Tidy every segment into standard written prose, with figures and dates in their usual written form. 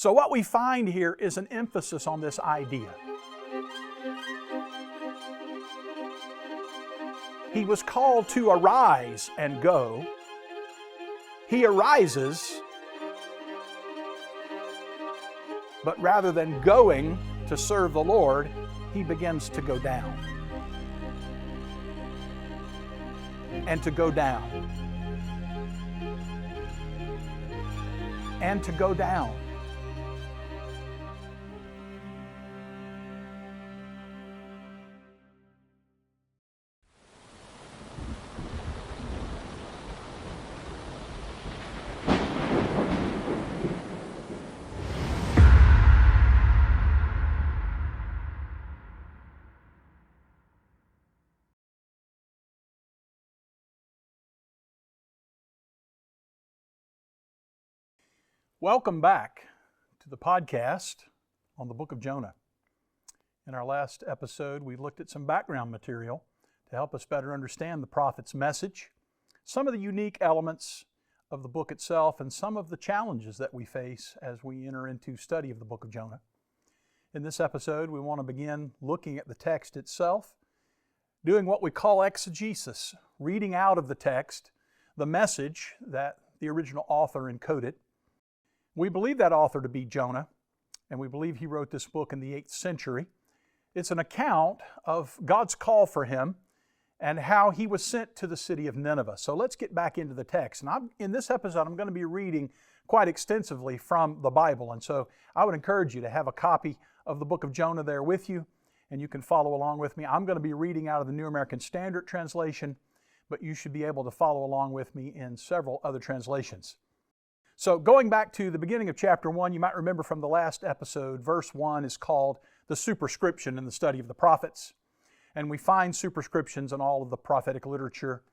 So what we find here is an emphasis on this idea. He was called to arise and go. He arises, but rather than going to serve the Lord, he begins to go down. And to go down. And to go down. Welcome back to the podcast on the book of Jonah. In our last episode, we looked at some background material to help us better understand the prophet's message, some of the unique elements of the book itself, and some of the challenges that we face as we enter into study of the book of Jonah. In this episode, we want to begin looking at the text itself, doing what we call exegesis, reading out of the text the message that the original author encoded. We believe that author to be Jonah, and we believe he wrote this book in the 8th century. It's an account of God's call for him and how he was sent to the city of Nineveh. So let's get back into the text. And in this episode, I'm going to be reading quite extensively from the Bible. And so I would encourage you to have a copy of the book of Jonah there with you, and you can follow along with me. I'm going to be reading out of the New American Standard Translation, but you should be able to follow along with me in several other translations. So going back to the beginning of chapter 1, you might remember from the last episode, verse 1 is called the superscription in the study of the prophets. And we find superscriptions in all of the prophetic literature.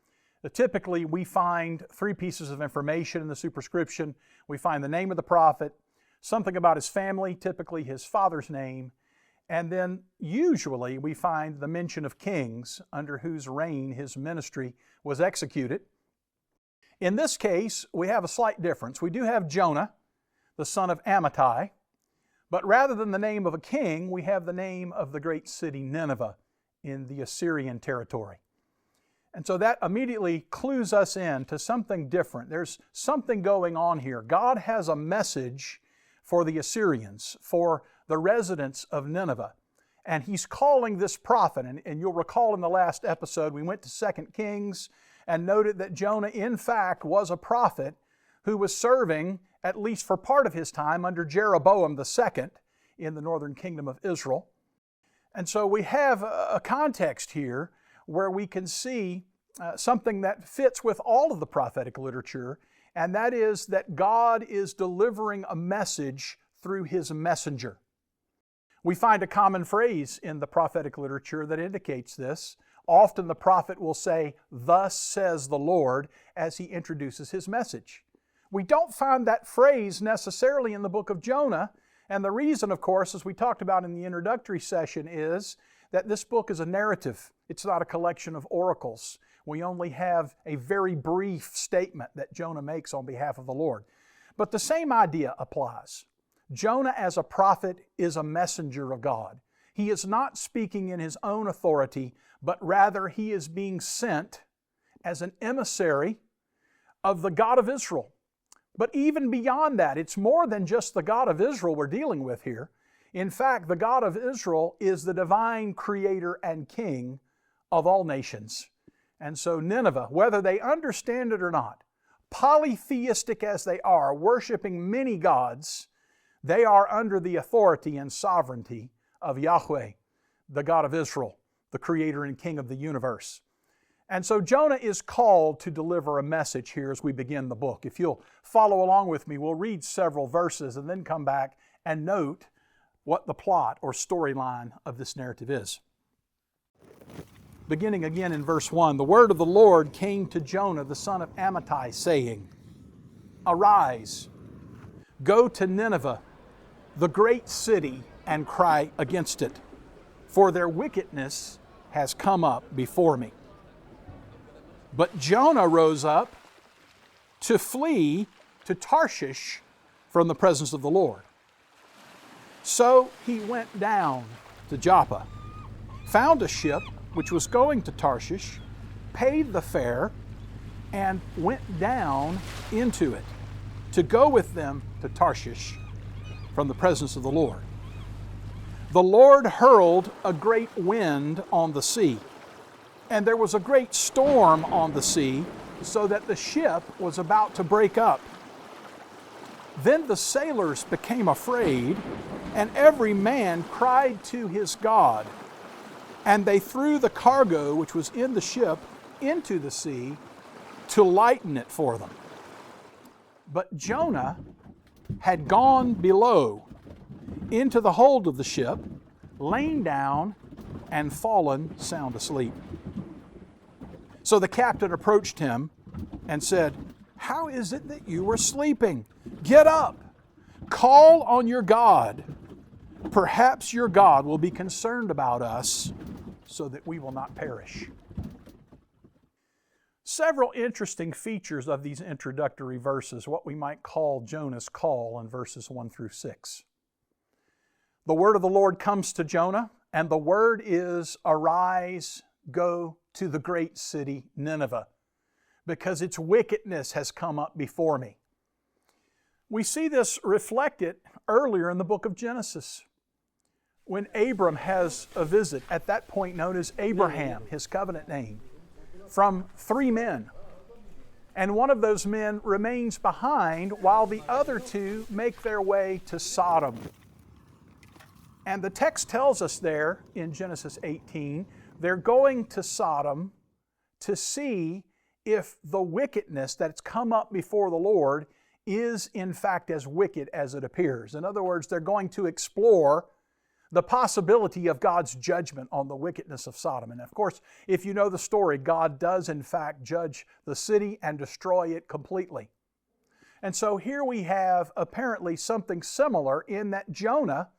Typically, we find 3 pieces of information in the superscription. We find the name of the prophet, something about his family, typically his father's name, and then usually we find the mention of kings under whose reign his ministry was executed. In this case, we have a slight difference. We do have Jonah, the son of Amittai, but rather than the name of a king, we have the name of the great city Nineveh in the Assyrian territory. And so that immediately clues us in to something different. There's something going on here. God has a message for the Assyrians, for the residents of Nineveh. And He's calling this prophet, and you'll recall in the last episode, we went to 2 Kings, and noted that Jonah, in fact, was a prophet who was serving, at least for part of his time, under Jeroboam II in the northern kingdom of Israel. And so we have a context here where we can see something that fits with all of the prophetic literature, and that is that God is delivering a message through His messenger. We find a common phrase in the prophetic literature that indicates this. Often the prophet will say, "Thus says the Lord," as he introduces his message. We don't find that phrase necessarily in the book of Jonah, and the reason, of course, as we talked about in the introductory session, is that this book is a narrative. It's not a collection of oracles. We only have a very brief statement that Jonah makes on behalf of the Lord. But the same idea applies. Jonah as a prophet is a messenger of God. He is not speaking in his own authority, but rather he is being sent as an emissary of the God of Israel. But even beyond that, it's more than just the God of Israel we're dealing with here. In fact, the God of Israel is the divine creator and king of all nations. And so Nineveh, whether they understand it or not, polytheistic as they are, worshiping many gods, they are under the authority and sovereignty of Yahweh, the God of Israel, the creator and king of the universe. And so Jonah is called to deliver a message here as we begin the book. If you'll follow along with me, we'll read several verses and then come back and note what the plot or storyline of this narrative is. Beginning again in verse 1, the word of the Lord came to Jonah, the son of Amittai, saying, "Arise, go to Nineveh, the great city, and cry against it, for their wickedness has come up before me." But Jonah rose up to flee to Tarshish from the presence of the Lord. So he went down to Joppa, found a ship which was going to Tarshish, paid the fare, and went down into it to go with them to Tarshish from the presence of the Lord. The Lord hurled a great wind on the sea, and there was a great storm on the sea, so that the ship was about to break up. Then the sailors became afraid, and every man cried to his God. And they threw the cargo which was in the ship into the sea to lighten it for them. But Jonah had gone below into the hold of the ship, lain down, and fallen sound asleep. So the captain approached him and said, "How is it that you were sleeping? Get up, call on your God. Perhaps your God will be concerned about us so that we will not perish." Several interesting features of these introductory verses, what we might call Jonah's call in verses 1 through 6. The word of the Lord comes to Jonah, and the word is, "Arise, go to the great city Nineveh, because its wickedness has come up before me." We see this reflected earlier in the book of Genesis, when Abram has a visit, at that point known as Abraham, his covenant name, from 3 men. And one of those men remains behind while the other 2 make their way to Sodom. And the text tells us there in Genesis 18, they're going to Sodom to see if the wickedness that's come up before the Lord is in fact as wicked as it appears. In other words, they're going to explore the possibility of God's judgment on the wickedness of Sodom. And of course, if you know the story, God does in fact judge the city and destroy it completely. And so here we have apparently something similar in that Jonah,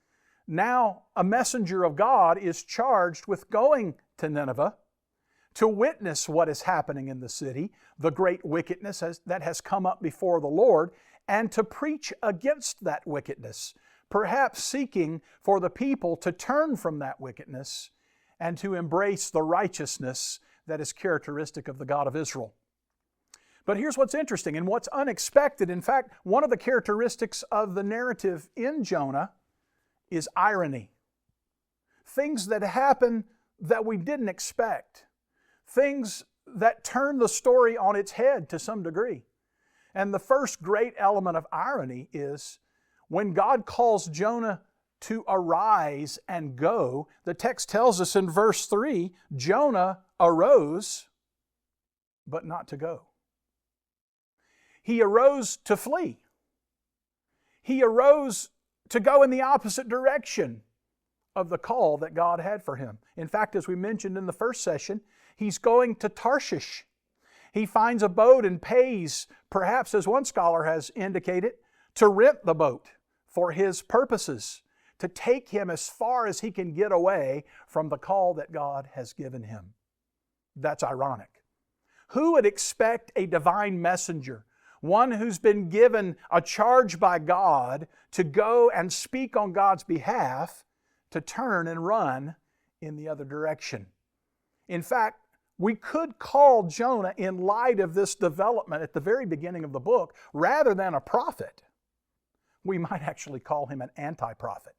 now a messenger of God, is charged with going to Nineveh to witness what is happening in the city, the great wickedness that has come up before the Lord, and to preach against that wickedness, perhaps seeking for the people to turn from that wickedness and to embrace the righteousness that is characteristic of the God of Israel. But here's what's interesting and what's unexpected. In fact, one of the characteristics of the narrative in Jonah is irony. Things that happen that we didn't expect. Things that turn the story on its head to some degree. And the first great element of irony is when God calls Jonah to arise and go, the text tells us in verse 3, Jonah arose, but not to go. He arose to flee. He arose to go in the opposite direction of the call that God had for him. In fact, as we mentioned in the first session, he's going to Tarshish. He finds a boat and pays, perhaps as one scholar has indicated, to rent the boat for his purposes, to take him as far as he can get away from the call that God has given him. That's ironic. Who would expect a divine messenger, one who's been given a charge by God to go and speak on God's behalf, to turn and run in the other direction? In fact, we could call Jonah, in light of this development at the very beginning of the book, rather than a prophet, we might actually call him an anti-prophet.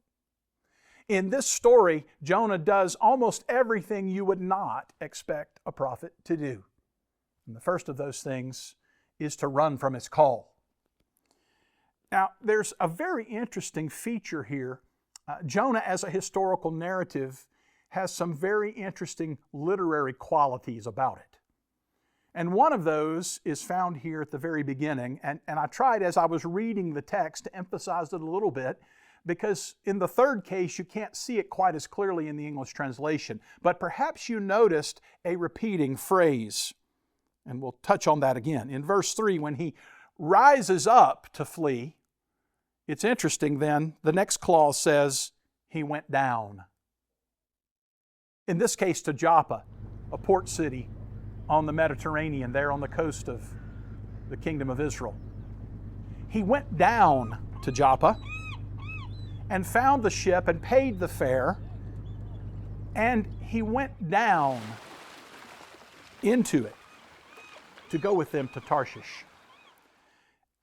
In this story, Jonah does almost everything you would not expect a prophet to do. And the first of those things is to run from his call. Now, there's a very interesting feature here. Jonah, as a historical narrative, has some very interesting literary qualities about it. And one of those is found here at the very beginning. And I tried, as I was reading the text, to emphasize it a little bit, because in the third case, you can't see it quite as clearly in the English translation. But perhaps you noticed a repeating phrase. And we'll touch on that again. In verse 3, when he rises up to flee, it's interesting then, the next clause says, he went down. In this case to Joppa, a port city on the Mediterranean, there on the coast of the kingdom of Israel. He went down to Joppa, and found the ship and paid the fare, and he went down into it to go with them to Tarshish.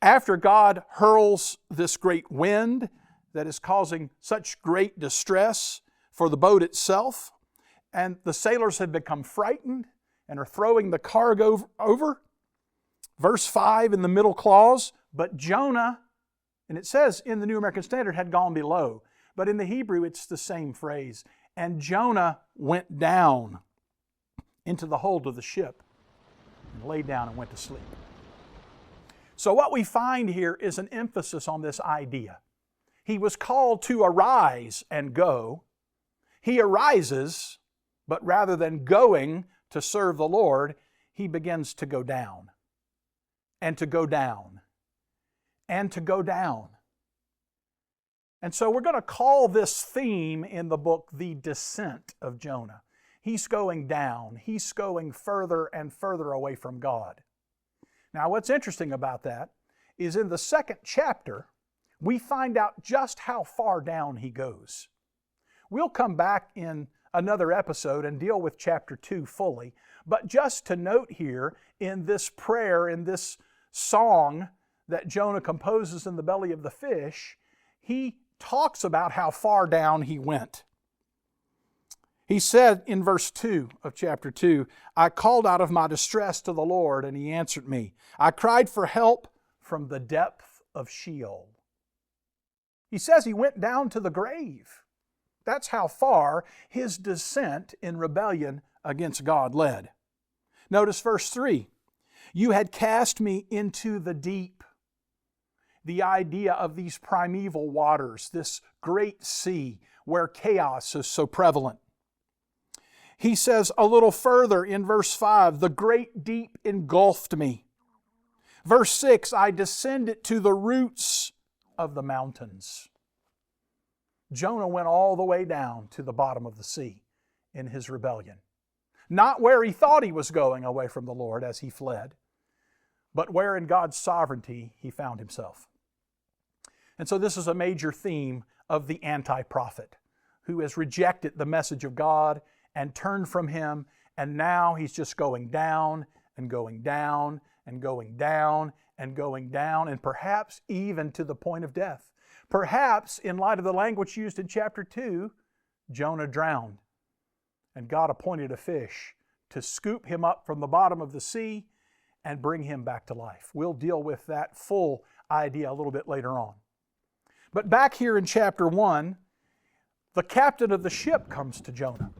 After God hurls this great wind that is causing such great distress for the boat itself, and the sailors have become frightened and are throwing the cargo over. Verse 5 in the middle clause, but Jonah, and it says in the New American Standard, had gone below. But in the Hebrew, it's the same phrase. And Jonah went down into the hold of the ship and lay down and went to sleep. So what we find here is an emphasis on this idea. He was called to arise and go. He arises, but rather than going to serve the Lord, he begins to go down, and to go down, and to go down. And so we're going to call this theme in the book the descent of Jonah. He's going down. He's going further and further away from God. Now, what's interesting about that is in the second chapter, we find out just how far down he goes. We'll come back in another episode and deal with chapter 2 fully, but just to note here in this prayer, in this song that Jonah composes in the belly of the fish, he talks about how far down he went. He said in verse 2 of chapter 2, I called out of my distress to the Lord, and He answered me. I cried for help from the depth of Sheol. He says he went down to the grave. That's how far his descent in rebellion against God led. Notice verse 3. You had cast me into the deep. The idea of these primeval waters, this great sea where chaos is so prevalent. He says a little further in verse 5, the great deep engulfed me. Verse 6, I descended to the roots of the mountains. Jonah went all the way down to the bottom of the sea in his rebellion. Not where he thought he was going away from the Lord as he fled, but where in God's sovereignty he found himself. And so this is a major theme of the anti-prophet who has rejected the message of God and turned from Him, and now he's just going down and going down and going down and going down, and perhaps even to the point of death. Perhaps, in light of the language used in chapter 2, Jonah drowned, and God appointed a fish to scoop him up from the bottom of the sea and bring him back to life. We'll deal with that full idea a little bit later on. But back here in chapter 1, the captain of the ship comes to Jonah.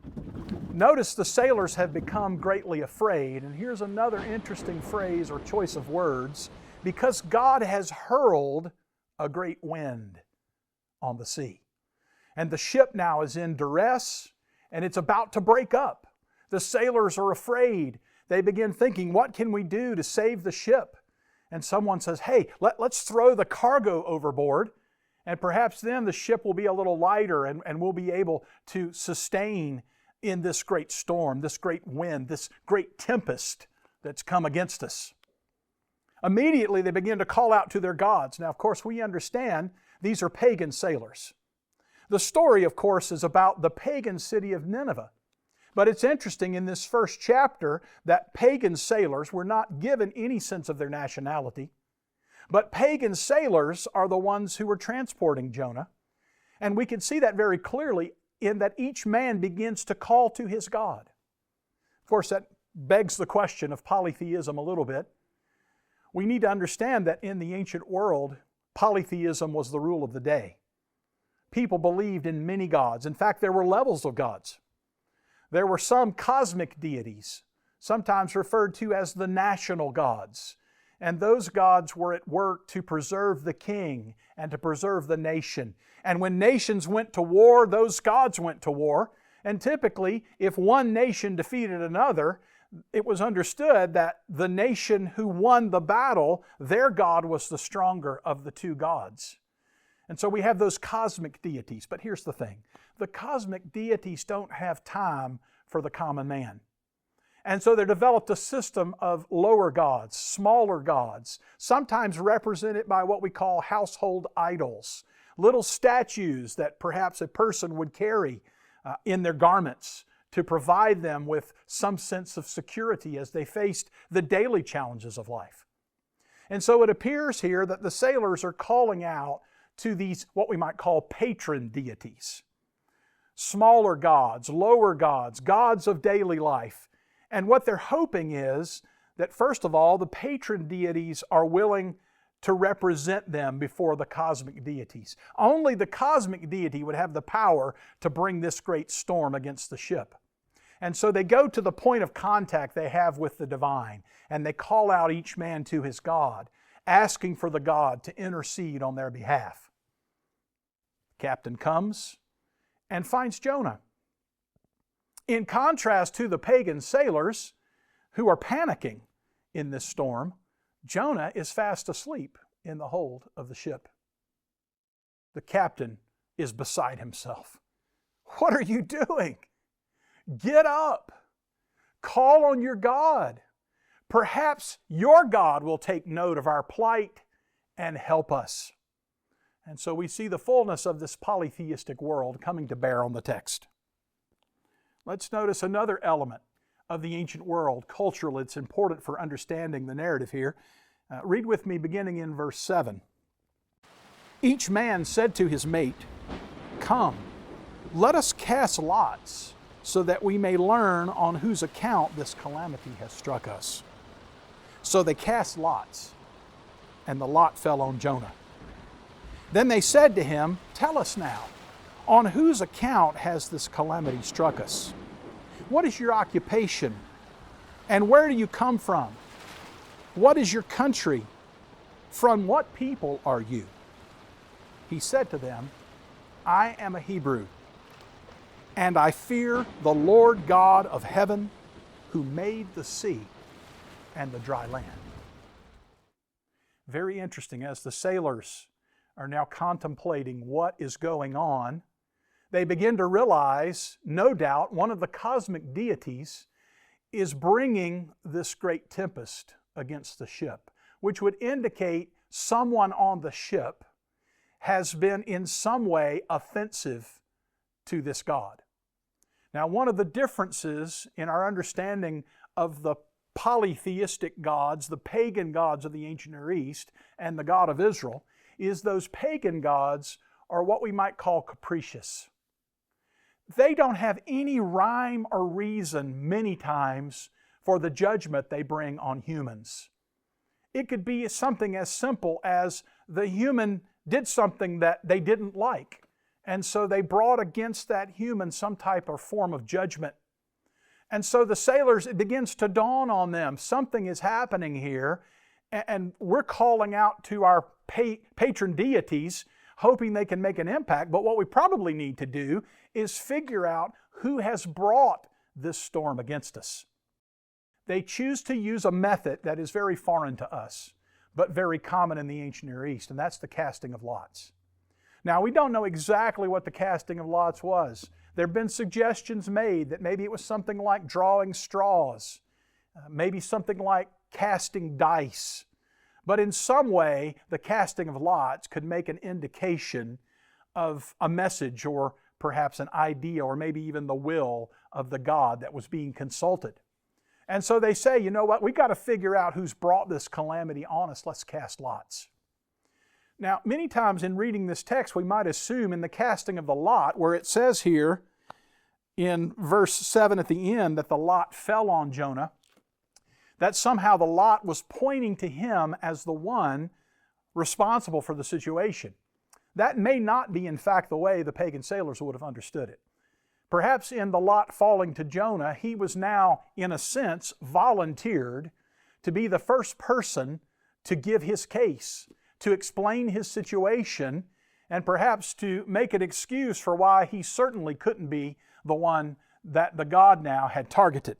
Notice the sailors have become greatly afraid, and here's another interesting phrase or choice of words, because God has hurled a great wind on the sea. And the ship now is in duress, and it's about to break up. The sailors are afraid. They begin thinking, what can we do to save the ship? And someone says, hey, let's throw the cargo overboard, and perhaps then the ship will be a little lighter and we'll be able to sustain in this great storm, this great wind, this great tempest that's come against us. Immediately they begin to call out to their gods. Now, of course, we understand these are pagan sailors. The story, of course, is about the pagan city of Nineveh. But it's interesting in this first chapter that pagan sailors were not given any sense of their nationality. But pagan sailors are the ones who were transporting Jonah. And we can see that very clearly in that each man begins to call to his God. Of course, that begs the question of polytheism a little bit. We need to understand that in the ancient world, polytheism was the rule of the day. People believed in many gods. In fact, there were levels of gods. There were some cosmic deities, sometimes referred to as the national gods. And those gods were at work to preserve the king and to preserve the nation. And when nations went to war, those gods went to war. And typically, if one nation defeated another, it was understood that the nation who won the battle, their god was the stronger of the two gods. And so we have those cosmic deities. But here's the thing. The cosmic deities don't have time for the common man. And so they developed a system of lower gods, smaller gods, sometimes represented by what we call household idols, little statues that perhaps a person would carry in their garments to provide them with some sense of security as they faced the daily challenges of life. And so it appears here that the sailors are calling out to these, what we might call patron deities. Smaller gods, lower gods, gods of daily life. And what they're hoping is that, first of all, the patron deities are willing to represent them before the cosmic deities. Only the cosmic deity would have the power to bring this great storm against the ship. And so they go to the point of contact they have with the divine, and they call out each man to his God, asking for the God to intercede on their behalf. The captain comes and finds Jonah. In contrast to the pagan sailors who are panicking in this storm, Jonah is fast asleep in the hold of the ship. The captain is beside himself. What are you doing? Get up. Call on your God. Perhaps your God will take note of our plight and help us. And so we see the fullness of this polytheistic world coming to bear on the text. Let's notice another element of the ancient world, cultural. It's important for understanding the narrative here. Read with me beginning in verse 7. Each man said to his mate, "Come, let us cast lots, so that we may learn on whose account this calamity has struck us." So they cast lots, and the lot fell on Jonah. Then they said to him, "Tell us now, on whose account has this calamity struck us? What is your occupation? And where do you come from? What is your country? From what people are you?" He said to them, "I am a Hebrew, and I fear the Lord God of heaven, who made the sea and the dry land." Very interesting. As the sailors are now contemplating what is going on, they begin to realize, no doubt, one of the cosmic deities is bringing this great tempest against the ship, which would indicate someone on the ship has been in some way offensive to this God. Now, one of the differences in our understanding of the polytheistic gods, the pagan gods of the ancient Near East, and the God of Israel, is those pagan gods are what we might call capricious. They don't have any rhyme or reason many times for the judgment they bring on humans. It could be something as simple as the human did something that they didn't like, and so they brought against that human some type or form of judgment. And so the sailors, it begins to dawn on them, something is happening here, and we're calling out to our patron deities, hoping they can make an impact. But what we probably need to do is figure out who has brought this storm against us. They choose to use a method that is very foreign to us, but very common in the ancient Near East, and that's the casting of lots. Now, we don't know exactly what the casting of lots was. There have been suggestions made that maybe it was something like drawing straws, maybe something like casting dice. But in some way, the casting of lots could make an indication of a message or perhaps an idea or maybe even the will of the God that was being consulted. And so they say, you know what, we've got to figure out who's brought this calamity on us. Let's cast lots. Now, many times in reading this text, we might assume in the casting of the lot, where it says here in verse 7 at the end that the lot fell on Jonah, that somehow the lot was pointing to him as the one responsible for the situation. That may not be, in fact, the way the pagan sailors would have understood it. Perhaps in the lot falling to Jonah, he was now, in a sense, volunteered to be the first person to give his case, to explain his situation, and perhaps to make an excuse for why he certainly couldn't be the one that the God now had targeted.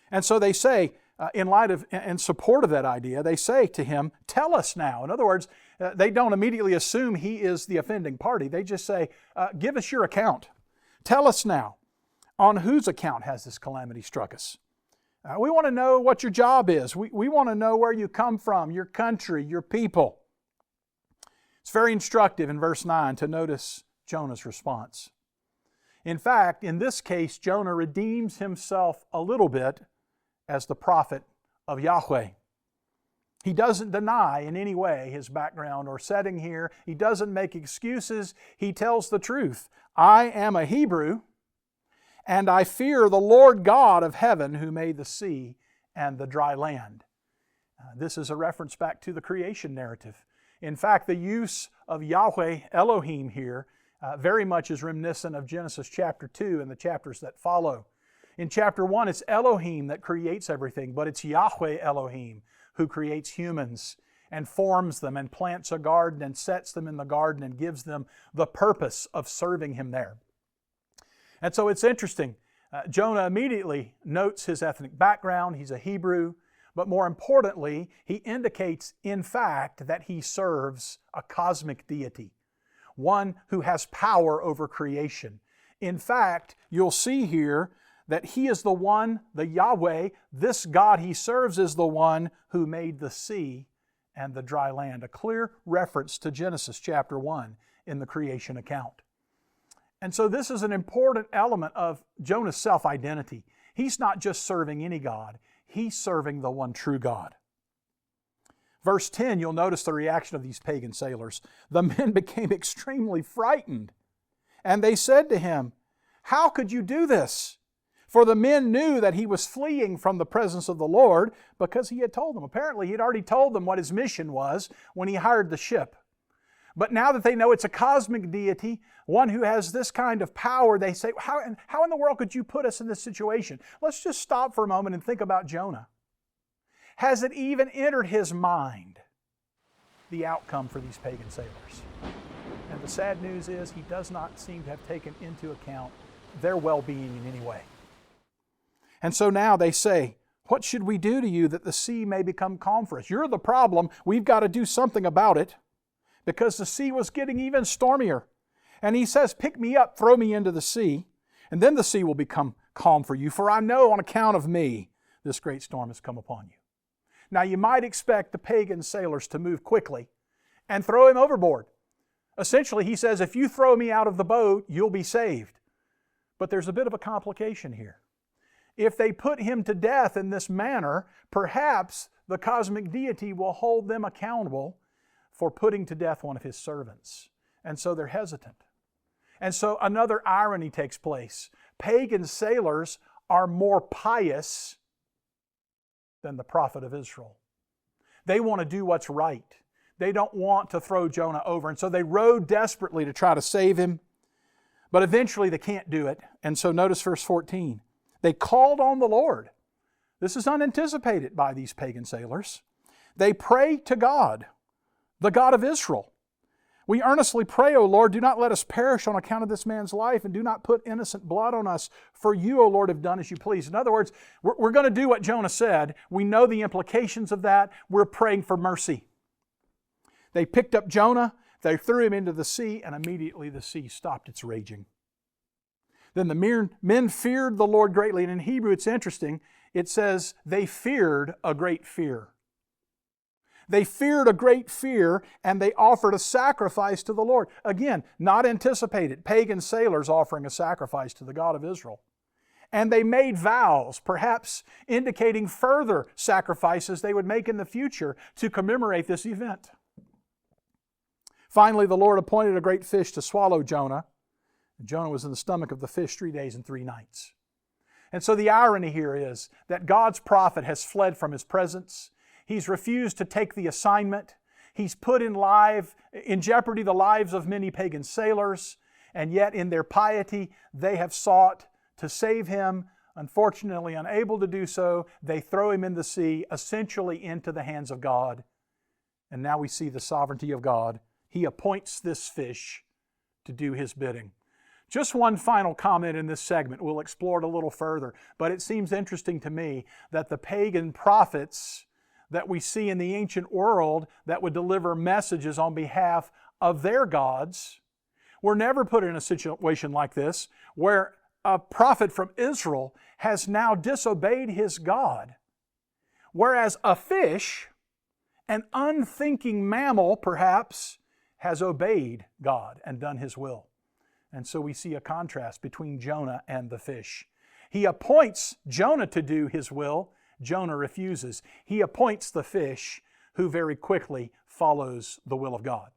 And so they say, in support of that idea, they say to him, "Tell us now." In other words, they don't immediately assume he is the offending party. They just say, "Give us your account. Tell us now, on whose account has this calamity struck us? We want to know what your job is. We want to know where you come from, your country, your people." It's very instructive in verse 9 to notice Jonah's response. In fact, in this case, Jonah redeems himself a little bit as the prophet of Yahweh. He doesn't deny in any way his background or setting here. He doesn't make excuses. He tells the truth. I am a Hebrew, and I fear the Lord God of heaven who made the sea and the dry land. This is a reference back to the creation narrative. In fact, the use of Yahweh Elohim here very much is reminiscent of Genesis chapter 2 and the chapters that follow. In chapter 1, it's Elohim that creates everything, but it's Yahweh Elohim who creates humans and forms them and plants a garden and sets them in the garden and gives them the purpose of serving Him there. And so it's interesting. Jonah immediately notes his ethnic background. He's a Hebrew. But more importantly, he indicates, in fact, that he serves a cosmic deity, one who has power over creation. In fact, you'll see here that he is the one, the Yahweh, this God he serves is the one who made the sea and the dry land. A clear reference to Genesis chapter 1 in the creation account. And so this is an important element of Jonah's self-identity. He's not just serving any God. He's serving the one true God. Verse 10, you'll notice the reaction of these pagan sailors. The men became extremely frightened, and they said to him, "How could you do this?" For the men knew that he was fleeing from the presence of the Lord because he had told them. Apparently, he had already told them what his mission was when he hired the ship. But now that they know it's a cosmic deity, one who has this kind of power, they say, how in the world could you put us in this situation? Let's just stop for a moment and think about Jonah. Has it even entered his mind the outcome for these pagan sailors? And the sad news is he does not seem to have taken into account their well-being in any way. And so now they say, "What should we do to you that the sea may become calm for us? You're the problem. We've got to do something about it." Because the sea was getting even stormier. And he says, "Pick me up, throw me into the sea, and then the sea will become calm for you. For I know on account of me, this great storm has come upon you." Now you might expect the pagan sailors to move quickly and throw him overboard. Essentially, he says, if you throw me out of the boat, you'll be saved. But there's a bit of a complication here. If they put him to death in this manner, perhaps the cosmic deity will hold them accountable for putting to death one of his servants. And so they're hesitant. And so another irony takes place. Pagan sailors are more pious than the prophet of Israel. They want to do what's right. They don't want to throw Jonah over. And so they rowed desperately to try to save him. But eventually they can't do it. And so notice verse 14. They called on the Lord. This is unanticipated by these pagan sailors. They pray to God, the God of Israel. "We earnestly pray, O Lord, do not let us perish on account of this man's life, and do not put innocent blood on us, for you, O Lord, have done as you please." In other words, we're going to do what Jonah said. We know the implications of that. We're praying for mercy. They picked up Jonah, they threw him into the sea, and immediately the sea stopped its raging. Then the men feared the Lord greatly. And in Hebrew, it's interesting. It says they feared a great fear. They feared a great fear, and they offered a sacrifice to the Lord. Again, not anticipated. Pagan sailors offering a sacrifice to the God of Israel. And they made vows, perhaps indicating further sacrifices they would make in the future to commemorate this event. Finally, the Lord appointed a great fish to swallow Jonah. Jonah was in the stomach of the fish 3 days and 3 nights. And so the irony here is that God's prophet has fled from His presence. He's refused to take the assignment. He's put in jeopardy the lives of many pagan sailors. And yet in their piety, they have sought to save him. Unfortunately, unable to do so, they throw him in the sea, essentially into the hands of God. And now we see the sovereignty of God. He appoints this fish to do His bidding. Just one final comment in this segment. We'll explore it a little further. But it seems interesting to me that the pagan prophets that we see in the ancient world that would deliver messages on behalf of their gods were never put in a situation like this, where a prophet from Israel has now disobeyed his God, whereas a fish, an unthinking mammal perhaps, has obeyed God and done His will. And so we see a contrast between Jonah and the fish. He appoints Jonah to do His will. Jonah refuses. He appoints the fish, who very quickly follows the will of God.